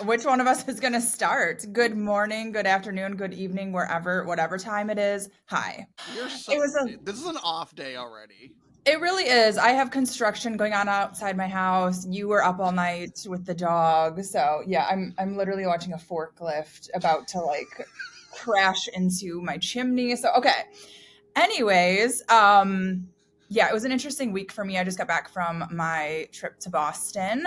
Which one of us is going to start? Good morning, good afternoon, good evening, wherever, whatever time it is. Hi. You're It so. was a, This is an off day already. it really is. I have construction going on outside my house. You were up all night with the dog. So yeah, I'm literally watching a forklift about to like crash into my chimney. So okay. Anyways, yeah, it was an interesting week for me. I just got back from my trip to Boston.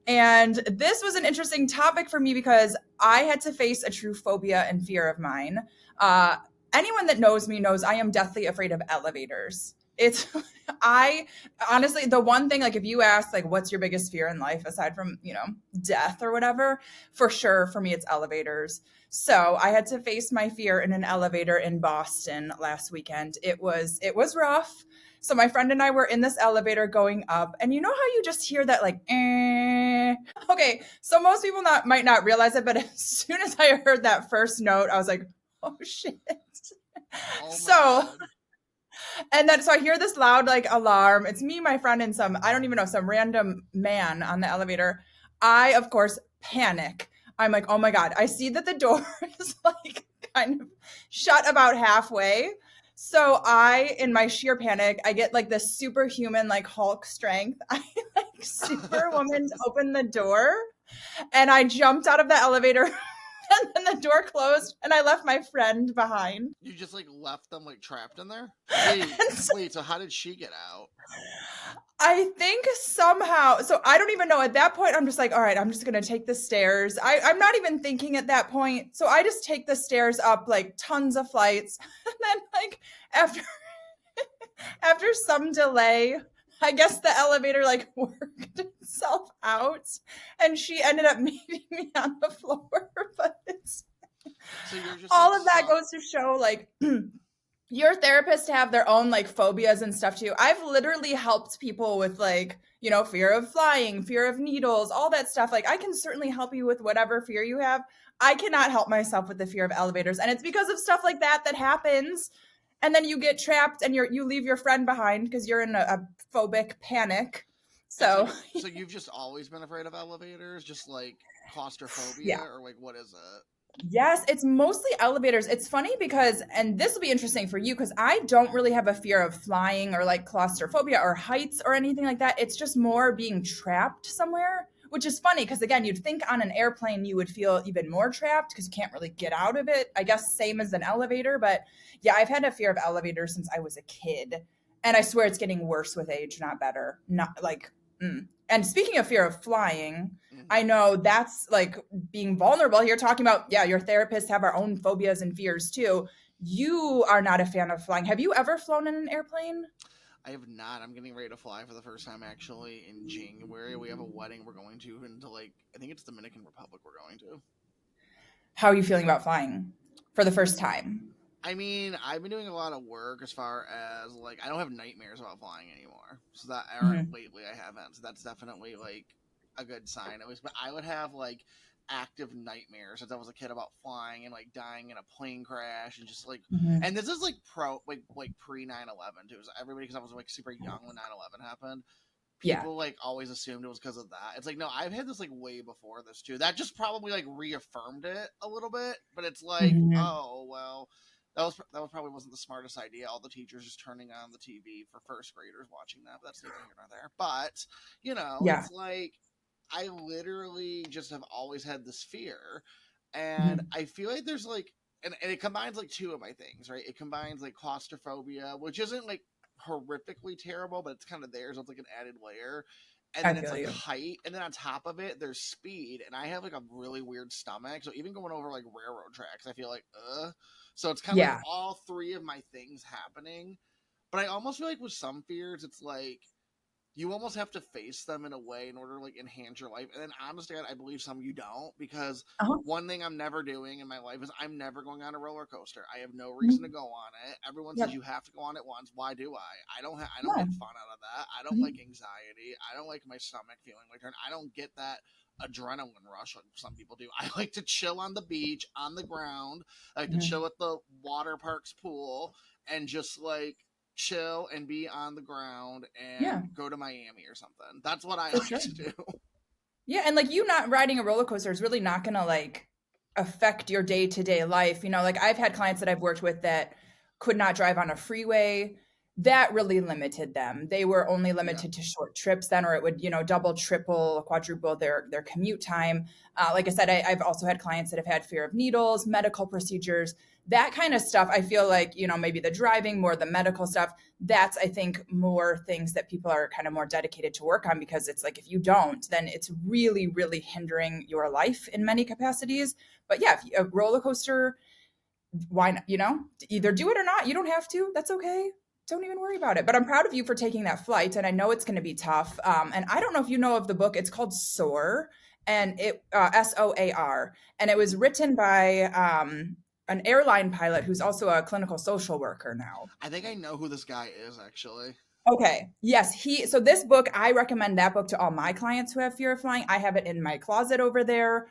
And this was an interesting topic for me because I had to face a true phobia and fear of mine. Uh, Anyone that knows me knows I am deathly afraid of elevators. It's, I honestly, the one thing, like, if you ask, like, what's your biggest fear in life aside from, death or whatever, for sure, for me, it's elevators. So I had to face my fear in an elevator in Boston last weekend. It was rough. So my friend and I were in this elevator going up, and you know how you just hear that like, eh. Okay, so most people might not realize it, but as soon as I heard that first note, I was like, oh shit. Oh my So god. and then so I hear this loud like alarm. It's me, my friend, and some I don't even know, some random man on the elevator. I of course panic. I'm like, oh my God. I see that the door is like kind of shut about halfway. So I, in my sheer panic, I get like this superhuman like Hulk strength. I like superwoman open the door and I jumped out of the elevator and then the door closed and I left my friend behind. You just like left them like trapped in there? Wait, And so wait, so how did she get out? I think somehow, so I don't even know. At that point, I'm just like, all right, I'm just going to take the stairs. I'm not even thinking at that point. So I just take the stairs up like tons of flights. And then, like, after, after some delay, I guess the elevator like worked itself out and she ended up meeting me on the floor. But it's So you're just like all of that stuck. goes to show like your therapists have their own like phobias and stuff too. I've literally helped people with like, fear of flying, fear of needles, all that stuff. Like I can certainly help you with whatever fear you have. I cannot help myself with the fear of elevators. And it's because of stuff like that that happens. And then you get trapped and you leave your friend behind because you're in a phobic panic. And so So so you've just always been afraid of elevators, just like claustrophobia, yeah. or like what is it? Yes, it's mostly elevators. It's funny because, and this will be interesting for you because I don't really have a fear of flying or like claustrophobia or heights or anything like that. It's just more being trapped somewhere, which is funny because, again, you'd think on an airplane you would feel even more trapped because you can't really get out of it. I guess same as an elevator. But yeah, I've had a fear of elevators since I was a kid. And I swear it's getting worse with age, not better. Not like, And speaking of fear of flying, I Hmm. know that's like being vulnerable here, talking about, yeah, your therapists have our own phobias and fears too. You are not a fan of flying. Have you ever flown in an airplane? I have not. I'm getting ready to fly for the first time actually in January. We have a wedding we're going to into like I think it's Dominican Republic we're going to. How are you feeling about flying for the first time? I mean, I've been doing a lot of work as far as like I don't have nightmares about flying anymore. So that or Hmm. lately I haven't. So that's definitely like a good sign at least. But I would have like active nightmares since I was a kid about flying and like dying in a plane crash and just like Hmm. and this is like like pre 9/11 too. So everybody because I was like super young when 9/11 happened. Yeah. People like always assumed it was because of that. It's like no, I've had this like way before this too. That just probably like reaffirmed it a little bit. But it's like Hmm. oh well, that was probably wasn't the smartest idea. All the teachers just turning on the TV for first graders watching that. But that's neither here nor there. But Yeah. it's like I literally just have always had this fear, and Hmm. I feel like there's like. And it combines like two of my things, right? It combines like claustrophobia, which isn't like horrifically terrible, but it's kind of there, so it's like an added layer. And I then it's feel like you. height, and then on top of it, there's speed, and I have like a really weird stomach, so even going over like railroad tracks, I feel like So it's kind of like Yeah. all three of my things happening. But I almost feel like with some fears, it's like you almost have to face them in a way in order to like enhance your life. And then honestly, I believe some you don't because Uh-huh. one thing I'm never doing in my life is I'm never going on a roller coaster. I have no reason to Mhm. go on it. Everyone says Yep. you have to go on it once. Why do I? I don't No. get fun out of that. I don't like Mhm. anxiety. I don't like my stomach feeling like turn. I don't get that adrenaline rush like some people do. I like to chill on the beach, on the ground. I like to Mhm. chill at the water park's pool and just like chill and be on the ground Yeah, and go to Miami or something. That's what I for like sure. to do. Yeah, and like you not riding a roller coaster is really not gonna like affect your day-to-day life. You know, like I've had clients that I've worked with that could not drive on a freeway. That really limited them. They were only Yeah. limited to short trips then, or it would, double, triple, quadruple their commute time. Like I said, I've also had clients that have had fear of needles, medical procedures, that kind of stuff. I feel like, maybe the driving, more the medical stuff, that's I think more things that people are kind of more dedicated to work on, because it's like if you don't, then it's really really hindering your life in many capacities. But yeah, if a roller coaster, why not, either do it or not. You don't have to. That's okay. Don't even worry about it. But I'm proud of you for taking that flight, and I know it's going to be tough. And I don't know if you know of the book. It's called Soar, and it SOAR, and it was written by an airline pilot who's also a clinical social worker now. I think I know who this guy is actually. Okay. Yes, so this book, I recommend that book to all my clients who have fear of flying. I have it in my closet over there.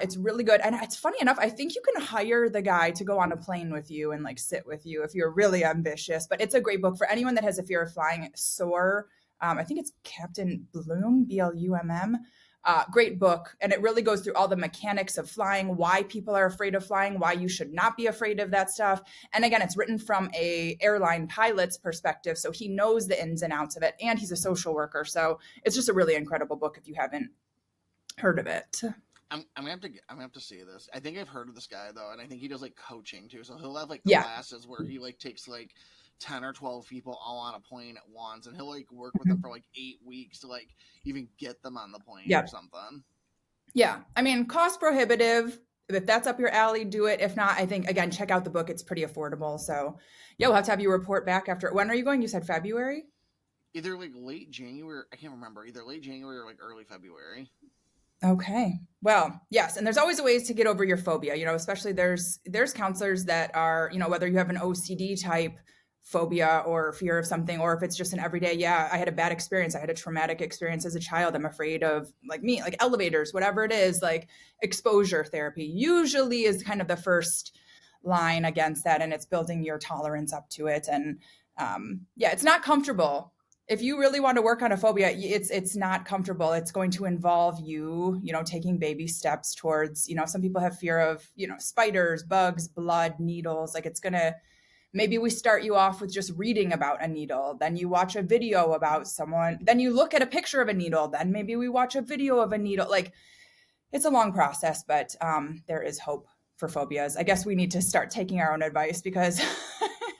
It's really good. And it's funny enough, I think you can hire the guy to go on a plane with you and like sit with you if you're really ambitious. But it's a great book for anyone that has a fear of flying. Soar. I think it's Captain Bloom, Blumm. Great book. And it really goes through all the mechanics of flying, why people are afraid of flying, why you should not be afraid of that stuff. And again, it's written from a airline pilot's perspective, so he knows the ins and outs of it, and he's a social worker. So it's just a really incredible book if you haven't heard of it. I'm gonna have to see this. I think I've heard of this guy though, and I think he does like coaching too. So he'll have like Yeah. classes where he like takes like 10 or 12 people all on a plane at once, and he'll like work with them for like 8 weeks to like even get them on the plane or Yeah. something. Yeah. I mean, cost prohibitive. If that's up your alley, do it. If not, I think again, check out the book. It's pretty affordable. So yeah, we'll have to have you report back after. When are you going? You said February? Either like late January, I can't remember, either late January or like early February. Okay. Well, yes, and there's always ways to get over your phobia, especially there's counselors that are, whether you have an OCD type phobia or fear of something, or if it's just an everyday, yeah, I had a bad experience, I had a traumatic experience as a child, I'm afraid of, like me, like elevators, whatever it is, like exposure therapy usually is kind of the first line against that, and it's building your tolerance up to it. And yeah, it's not comfortable. If you really want to work on a phobia, it's not comfortable. It's going to involve you, taking baby steps towards, some people have fear of, spiders, bugs, blood, needles. Like it's going to, maybe we start you off with just reading about a needle, then you watch a video about someone, then you look at a picture of a needle, then maybe we watch a video of a needle. Like it's a long process, but there is hope for phobias. I guess we need to start taking our own advice, because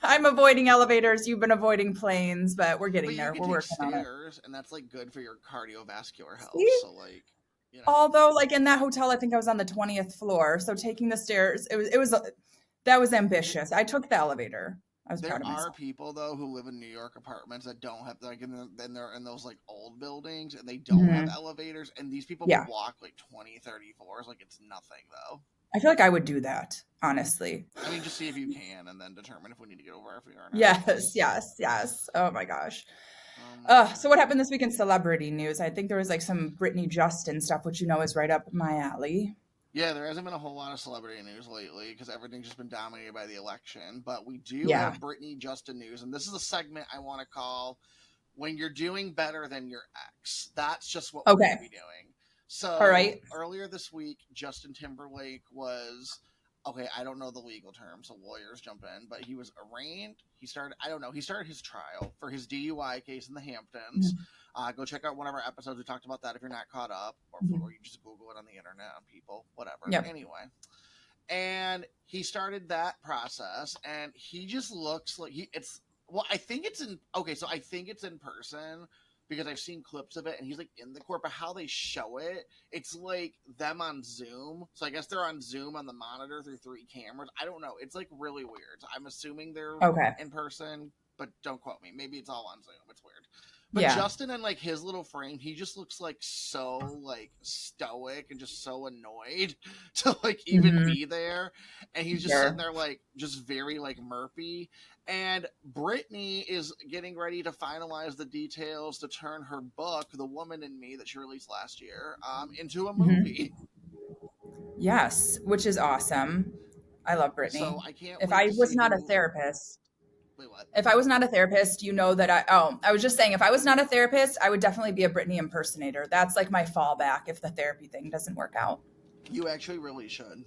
I'm avoiding elevators, you've been avoiding planes, but we're But getting you there. can We're take working on it. stairs, and that's like good for your cardiovascular health. See? So like, you know, Although, like in that hotel, I think I was on the 20th floor, so taking the stairs, it was that was there, ambitious. I took the elevator. I was there proud of are myself. people though who live in New York apartments that don't have like then they're in those like old buildings and they don't have Hmm. elevators, and these people will Yeah, walk like 20, 30 floors like it's nothing though. I feel like I would do that, honestly. I mean, just see if you can, and then determine if we need to get over our fear or not. Yes, yes, yes. Oh my gosh. Oh my So what god. happened this week in celebrity news? I think there was like some Britney Justin stuff, which is right up my alley. Yeah, there hasn't been a whole lot of celebrity news lately because everything's just been dominated by the election. But we do have Yeah. Britney Justin news, and this is a segment I want to call "When You're Doing Better Than Your Ex." That's just what we're going to Okay. be doing. All So right. earlier this week, Justin Timberlake was okay. I don't know the legal terms, so lawyers jump in. But he was arraigned. He started. I don't know. He started his trial for his DUI case in the Hamptons. Mhm. Go check out one of our episodes. We talked about that if you're not caught up, or Mhm. you just Google it on the internet on people, whatever. Yep. Anyway, and he started that process, and he just looks like he. It's well, I think it's in. Okay, so I think it's in person because I've seen clips of it, and he's like in the court. But how they show it, it's like them on Zoom. So I guess they're on Zoom on the monitor through three cameras. I don't know. It's like really weird. So I'm assuming they're Okay. in person, but don't quote me. Maybe it's all on Zoom. It's weird. But Yeah. Justin and like his little frame, he just looks like so like stoic and just so annoyed to like even Hmm. be there. And he's just sitting Sure. there like just very like murphy. And Brittany is getting ready to finalize the details to turn her book, The Woman in Me, that she released last year, into a Hmm. movie. Yes, which is awesome. I love So Brittany. I can't If wait I to was see not a who. therapist. Wait, what? If I was not a therapist, you know that I was just saying, if I was not a therapist, I would definitely be a Britney impersonator. That's like my fallback if the therapy thing doesn't work out. You actually really should.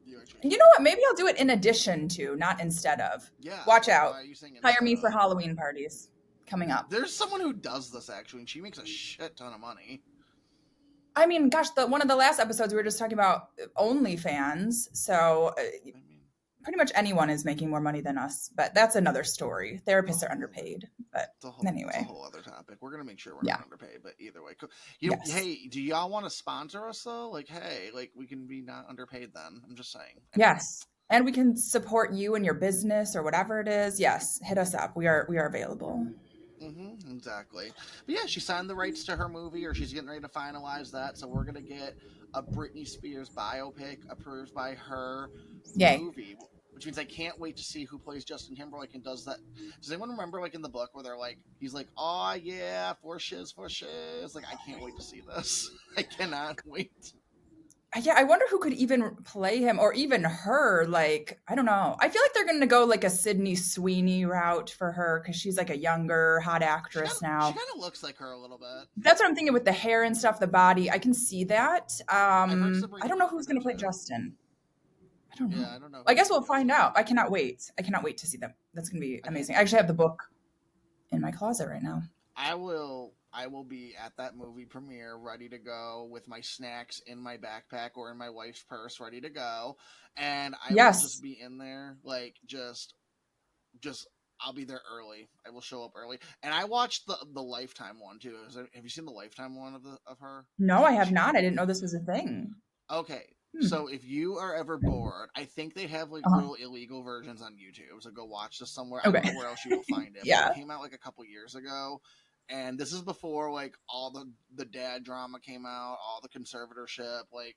You actually And you should. know what? Maybe I'll do it in addition to, not instead of. Yeah. Watch Why out. are you saying Hire instead me for of? Halloween parties coming up. There's someone who does this actually, and she makes a shit ton of money. I mean, gosh, one of the last episodes we were just talking about OnlyFans. So I mean, pretty much anyone is making more money than us, but that's another story. it's a Therapists are whole other. underpaid, but It's a anyway, whole other topic. We're gonna make sure we're yeah, not underpaid, but either way, yes, hey, do y'all want to sponsor us though? Like, hey, like we can be not underpaid then. I'm just saying. Anyway, yes, and we can support you and your business or whatever it is. Yes, hit us up. We are available. exactly. But yeah, she signed the rights to her movie, or she's getting ready to finalize that. So we're gonna get a Britney Spears biopic approved by her Yay! movie, which means I can't wait to see who plays Justin Timberlake and does that. Does anyone remember like in the book where they're like, he's like, oh yeah, for shiz, for shiz. Like I can't wait to see this. I cannot wait. Yeah, I wonder who could even play him or even her. Like, I don't know. I feel like they're going to go like a Sydney Sweeney route for her because she's like a younger, hot actress She now. kind of looks like her a little bit. That's what I'm thinking with the hair and stuff, the body. I can see that. I've heard I Sabrina don't know who's going Carpenter to play too. Justin. I don't know. Yeah, I don't know I who's guess gonna we'll be find Justin. out. I cannot wait. I cannot wait to see them. That's going to be I can't amazing. I either. actually have the book in my closet right now. I will be at that movie premiere ready to go with my snacks in my backpack or in my wife's purse ready to go, and I will just Yes. be in there like just I'll be there early. I will show up early. And I watched the Lifetime one too. Have you seen the Lifetime one of her? No, I have She not. I didn't know this was a thing. Okay. Hmm. So if you are ever bored, I think they have like Uh-huh. real illegal versions on YouTube. So go watch this somewhere. I don't Okay. know where else you will find it, but it Yeah. came out like a couple years ago. And this is before like all the dad drama came out, all the conservatorship, like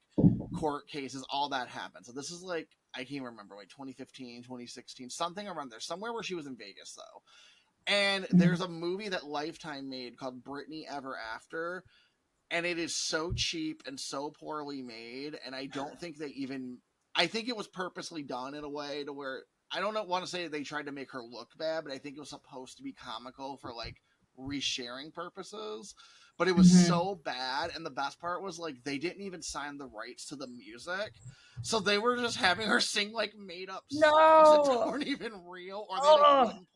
court cases, all that happened. So this is like I can't remember, like 2015, 2016, something around there, somewhere where she was in Vegas though. And Mhm. there's a movie that Lifetime made called Britney Ever After, and it is so cheap and so poorly made, and I don't think they even I think it was purposely done in a way to where I don't want to say they tried to make her look bad, but I think it was supposed to be comical for like resharing purposes, but it was Mhm. so bad. And the best part was like they didn't even sign the rights to the music, so they were just having her sing like made up songs that No. weren't even real, or they like Oh. wouldn't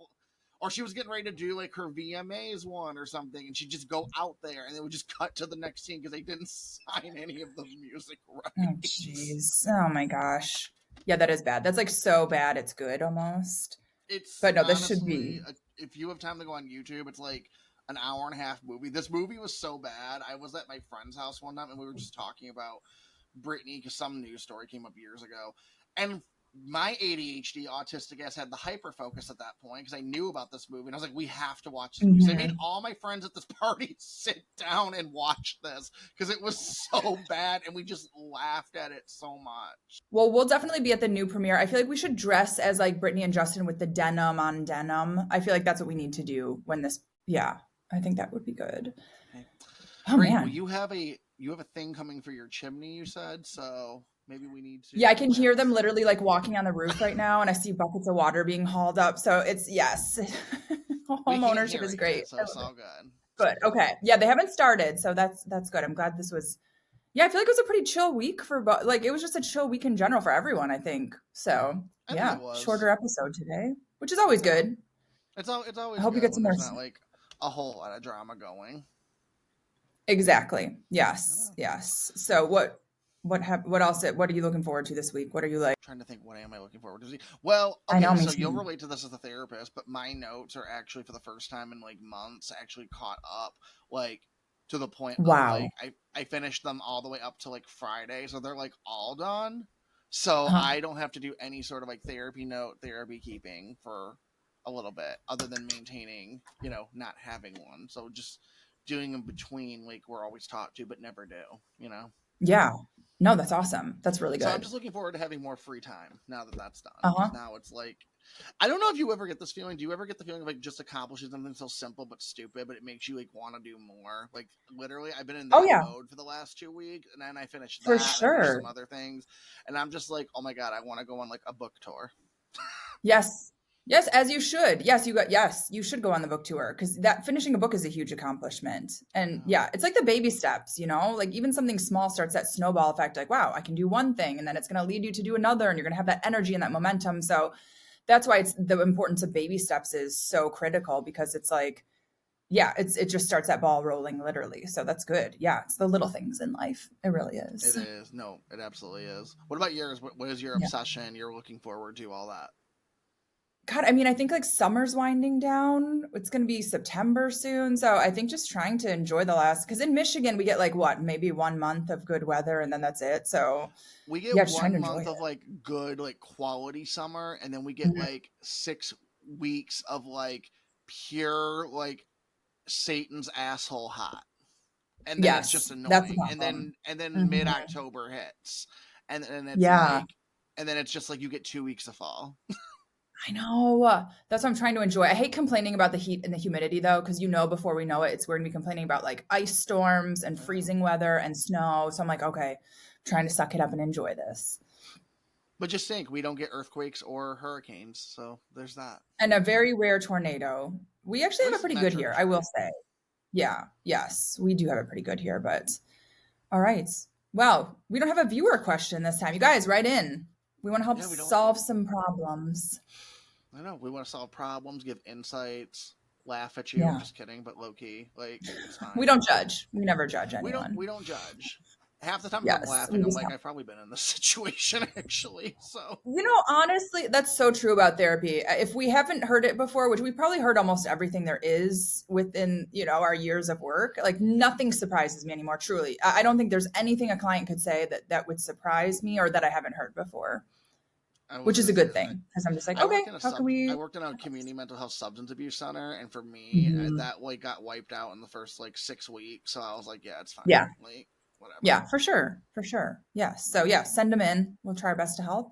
or she was getting ready to do like her VMAs one or something, and she'd just go out there, and they would just cut to the next scene because they didn't sign any of the music Oh, rights. jeez. Oh my gosh. Yeah, that is bad. That's like so bad it's good almost. It's But no, this should honestly, be. if you have time to go on YouTube, it's like an hour and a half movie. This movie was so bad. I was at my friend's house one time, and we were just talking about Britney because some news story came up years ago, and my ADHD autistic ass had the hyper focus at that point because I knew about this movie, and I was like, "We have to watch this movie." So I made Mhm. all my friends at this party sit down and watch this because it was so bad, and we just laughed at it so much. Well, we'll definitely be at the new premiere. I feel like we should dress as like Brittany and Justin with the denim on denim. I feel like that's what we need to do when this. Yeah, I think that would be good. Okay. Oh Great. Well, man. you have a thing coming for your chimney. You said so. Maybe we need Yeah, I to can plan hear a them thing. literally like walking on the roof right now, and I see buckets of water being hauled up. So it's yes, We home can't ownership hear is it great. yet, so I it's love it. all good. It's Good. all good. Okay. Yeah, they haven't started, so that's good. I'm glad this was. Yeah, I feel like it was a pretty chill week for like it was just a chill week in general for everyone. I think so. I think Yeah, it was. shorter episode today, which is always Yeah. good. It's I always hope you good get when some more. there's not like a whole lot of drama going. Exactly. I Yes. know. Yes. So what else what are you looking forward to this week? What are you like? Trying to think, what am I looking forward to see? Well, I know, okay, me so you'll too. relate to this as a therapist, but my notes are actually for the first time in like months actually caught up, like to the point of like Wow. I finished them all the way up to like Friday, so they're like all done. So Uh-huh. I don't have to do any sort of like therapy keeping for a little bit, other than maintaining, not having one. So just doing them between like we're always taught to, but never do. Yeah. No, that's awesome. That's really So I'm good. just looking forward to having more free time now that that's done. Uh-huh. Because now it's like, I don't know if you ever get this feeling. Do you ever get the feeling of like just accomplishing something so simple but stupid, but it makes you like want to do more? Like literally, I've been in Oh that yeah, mode for the last 2 weeks, and then I finished for that, and I finished sure. some other things, and I'm just like, oh my god, I want to go on like a book tour. Yes. Yes, as you should. Yes, you should go on the book tour because that finishing a book is a huge accomplishment. And Yeah. yeah, it's like the baby steps, you know, like even something small starts that snowball effect, like, wow, I can do one thing and then it's going to lead you to do another and you're going to have that energy and that momentum. So that's why it's the importance of baby steps is so critical because it's like, yeah, it just starts that ball rolling literally. So that's good. Yeah, it's the little things in life. It really It is. is. No, it absolutely is. What about yours? What is your Yeah. obsession? You're looking forward to all that? God, I mean, I think like summer's winding down. It's going to be September soon. So I think just trying to enjoy the last, because in Michigan, we get like what, maybe 1 month of good weather and then that's it. So We get yeah, just trying one to enjoy month it. of like good, like quality summer, and then we get Mhm. like 6 weeks of like pure like Satan's asshole hot. And then it's just Yes, that's the annoying. And problem. then mid Mhm. October hits. And then it's Yeah, like and then it's just like you get 2 weeks of fall. I know. That's what I'm trying to enjoy. I hate complaining about the heat and the humidity though, because you know before we know it, it's we're gonna be complaining about like ice storms and Yeah. freezing weather and snow. So I'm like, okay, trying to suck it up and enjoy this. But just think, we don't get earthquakes or hurricanes, so there's that. And a very rare tornado. We actually At have a least pretty good Metro here, I will Detroit. say. Yeah, yes, we do have it pretty good here, but all right. Well, we don't have a viewer question this time. You guys, write in. We want to help Yeah, we don't. solve some problems. I know we want to solve problems, give insights, laugh at you. Yeah. Just kidding, but low key, like it's We fine. don't judge. We never judge We don't. anyone. We don't judge. Half the time, if I'm Yes, we laughing, I'm just like, help. I've probably been in this situation actually. So You know, honestly, that's so true about therapy. If we haven't heard it before, which we probably heard almost everything there is within, our years of work, like nothing surprises me anymore, truly. I don't think there's anything a client could say that would surprise me or that I haven't heard before, I was which is gonna a say good that. thing because I'm just like, I okay, worked in a how can sub. I we? worked in a community mental health substance abuse center, and for me, Mhm. that like got wiped out in the first like 6 weeks. So I was like, yeah, it's fine. Yeah, Like whatever. yeah, for sure, for sure. Yes. So yeah, send them in. We'll try our best to help.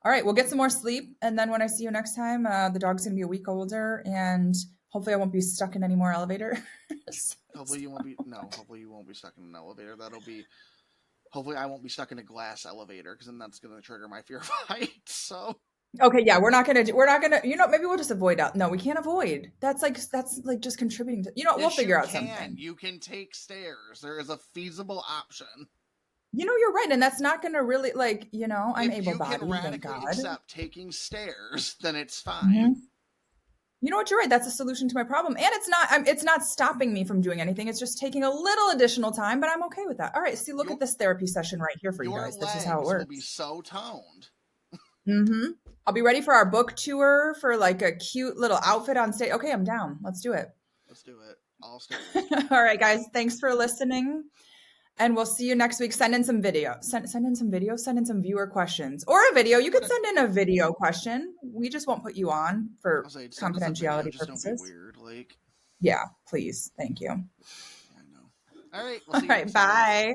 All right, we'll get some more sleep, and then when I see you next time, the dog's gonna be a week older, and hopefully I won't be stuck in any more elevators. Hopefully you won't be. No, hopefully you won't be stuck in an elevator. That'll be. Hopefully I won't be stuck in a glass elevator because then that's gonna trigger my fear of heights. So Okay, yeah, we're not gonna, maybe we'll just avoid out. No, we can't avoid. That's like just contributing to, we'll yes, figure you out can. something. You can take stairs. There is a feasible option. You're right, and that's not gonna really like, I'm If you can able-bodied, thank radically God. accept taking stairs, then it's fine. Mhm. You know what? You're right. That's a solution to my problem, and it's not stopping me from doing anything. It's just taking a little additional time, but I'm okay with that. All right. See, look Your at this therapy session right here for you your guys. This is how it legs will be works. so toned. Mm-hmm. I'll be ready for our book tour for like a cute little outfit on stage. Okay, I'm down. Let's do it. Let's do it. All stairs. All right, guys. Thanks for listening. And we'll see you next week. Send in some video. Send in some video. Send in some viewer questions or a video. You could send in a video question. We just won't put you on I'll for say send us a video. confidentiality Just don't be purposes. weird. Like Yeah, please. Thank you. I know. All right. We'll All see you right. next time, guys. Bye.